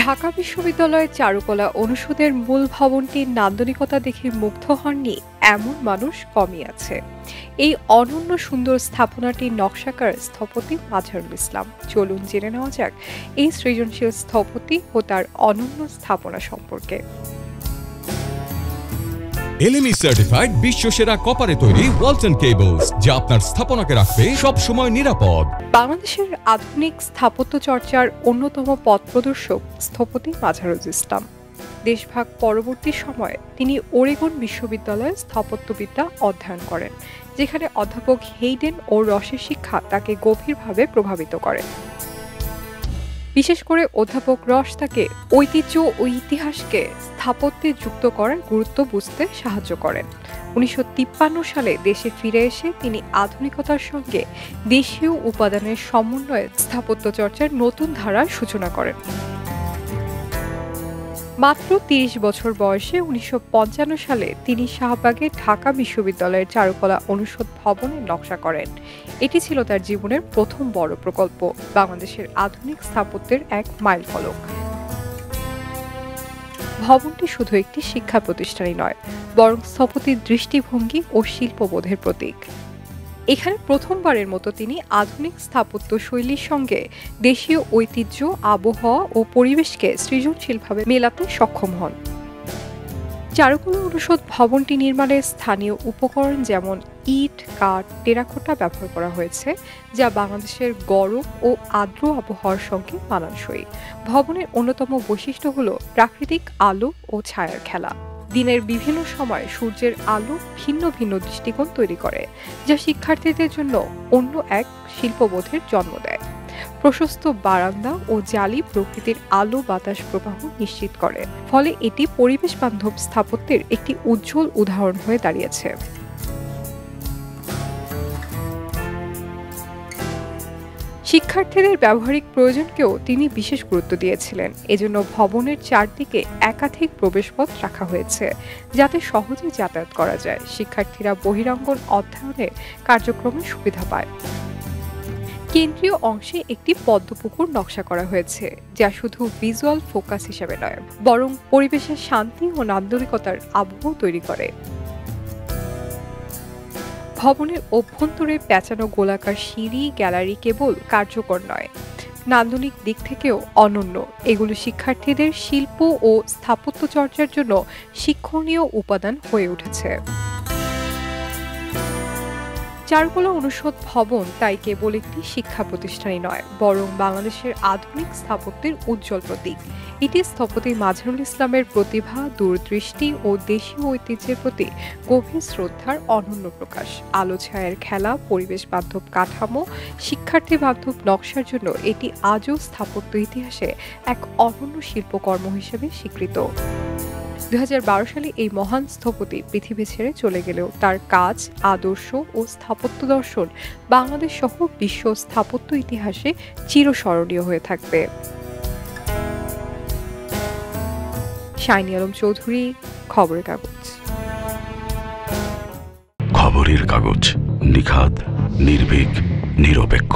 ঢাকা বিশ্ববিদ্যালয়ের চারুকলা অনুষদের মূল ভবনটির নান্দনিকতা দেখে মুগ্ধ হননি এমন মানুষ কমই আছে। এই অনন্য সুন্দর স্থাপনাটির নকশাকার স্থপতি মাজহারুল ইসলাম। চলুন জেনে নেওয়া যাক এই সৃজনশীল স্থপতি ও তার অনন্য স্থাপনা সম্পর্কে। এলএমই সার্টিফাইড বিশ্বসেরা কপারে তৈরি ওয়ালটন কেবলস, যা আপনার স্থাপনাকে রাখবে সব সময় নিরাপদ। বাংলাদেশের আধুনিক স্থাপত্য চর্চার অন্যতম পথ প্রদর্শক স্থপতি মাজহারুল ইসলাম। দেশভাগ পরবর্তী সময়ে তিনি ওরেগন বিশ্ববিদ্যালয়ে স্থাপত্যবিদ্যা অধ্যয়ন করেন, যেখানে অধ্যাপক হেইডেন ও রসের শিক্ষা তাকে গভীরভাবে প্রভাবিত করে। বিশেষ করে অধ্যাপক রস তাকে ঐতিহ্য ও ইতিহাসকে স্থাপত্যে যুক্ত করার গুরুত্ব বুঝতে সাহায্য করেন। 1953 সালে দেশে ফিরে এসে তিনি আধুনিকতার সঙ্গে দেশীয় উপাদানের সমন্বয়ে স্থাপত্য চর্চার নতুন ধারার সূচনা করেন। মাত্র 30 বছর বয়সে 1955 সালে তিনি শাহবাগে ঢাকা বিশ্ববিদ্যালয়ের চারুকলা অনুষদ ভবনের নকশা করেন। এটি ছিল তার জীবনের প্রথম বড় প্রকল্প, বাংলাদেশের আধুনিক স্থাপত্যের এক মাইলফলক। ভবনটি শুধু একটি শিক্ষা প্রতিষ্ঠানই নয়, বরং স্থপতির দৃষ্টিভঙ্গি ও শিল্পবোধের প্রতীক। এখানে প্রথমবারের মতো তিনি আধুনিক স্থাপত্য শৈলীর সঙ্গে দেশীয় ঐতিহ্য, আবহাওয়া ও পরিবেশকে সৃজনশীলভাবে মেলাতে সক্ষম হন। চারুকলা অনুষদ ভবনটি নির্মাণে স্থানীয় উপকরণ যেমন ইট, কাঠ, টেরাকোটা ব্যবহার করা হয়েছে, যা বাংলাদেশের গরম ও আর্দ্র আবহাওয়ার সঙ্গে মানানসই। ভবনের অন্যতম বৈশিষ্ট্য হল প্রাকৃতিক আলো ও ছায়ার খেলা। দিনের বিভিন্ন সময় সূর্যের আলো ভিন্ন ভিন্ন দৃষ্টিকোণ তৈরি করে, যা শিক্ষার্থীদের জন্য অন্য এক শিল্পবোধের জন্ম দেয়। প্রশস্ত বারান্দা ও জালি প্রকৃতির আলো বাতাস প্রবাহ নিশ্চিত করে, ফলে এটি পরিবেশ বান্ধব স্থাপত্যের একটি উজ্জ্বল উদাহরণ হয়ে দাঁড়িয়েছে। শিক্ষার্থীদের ব্যবহারিক প্রয়োজনকেও তিনি বিশেষ গুরুত্ব দিয়েছিলেন। এজন্য ভবনের চারদিকে একাধিক প্রবেশপথ রাখা হয়েছে, যাতে সহজে যাতায়াত করা যায়। শিক্ষার্থীরা বহিরাঙ্গন অধ্যয়নের কার্যক্রমে সুবিধা পায়। কেন্দ্রীয় অংশে একটি পদ্মপুকুর নকশা করা হয়েছে, যা শুধু ভিজুয়াল ফোকাস হিসেবে নয়, বরং পরিবেশের শান্তি ও নান্দনিকতার আবহ তৈরি করে। ভবনের অভ্যন্তরে পেঁচানো গোলাকার সিঁড়ি, গ্যালারি কেবল কার্যকর নয়, নান্দনিক দিক থেকেও অনন্য। এগুলো শিক্ষার্থীদের শিল্প ও স্থাপত্য চর্চার জন্য শিক্ষণীয় উপাদান হয়ে উঠেছে। চারুকলা অনুষদ ভবন তাই কেবল একটি শিক্ষা প্রতিষ্ঠানই নয়, বরং বাংলাদেশের আধুনিক স্থাপত্যের উজ্জ্বল প্রতীক। এটি স্থপতি মাজহারুল ইসলামের প্রতিভা, দূরদৃষ্টি ও দেশীয় ঐতিহ্যের প্রতি গভীর শ্রদ্ধার অনন্য প্রকাশ। আলো ছায়ার খেলা, পরিবেশ বান্ধব কাঠামো, শিক্ষার্থী বান্ধব নকশার জন্য এটি আজও স্থাপত্য ইতিহাসে এক অনন্য শিল্পকর্ম হিসেবে স্বীকৃত। 2012 সালে এই মহান স্থপতি পৃথিবী ছেড়ে চলে গেলেও তার কাজ, আদর্শ ও স্থাপত্য দর্শন বাংলাদেশ সহ বিশ্ব স্থাপত্য ইতিহাসে চিরস্মরণীয় হয়ে থাকবে। শাইনি আলম চৌধুরী, খবরের কাগজ। খবরের কাগজ, নিখাত, নির্ভীক, নিরপেক্ষ।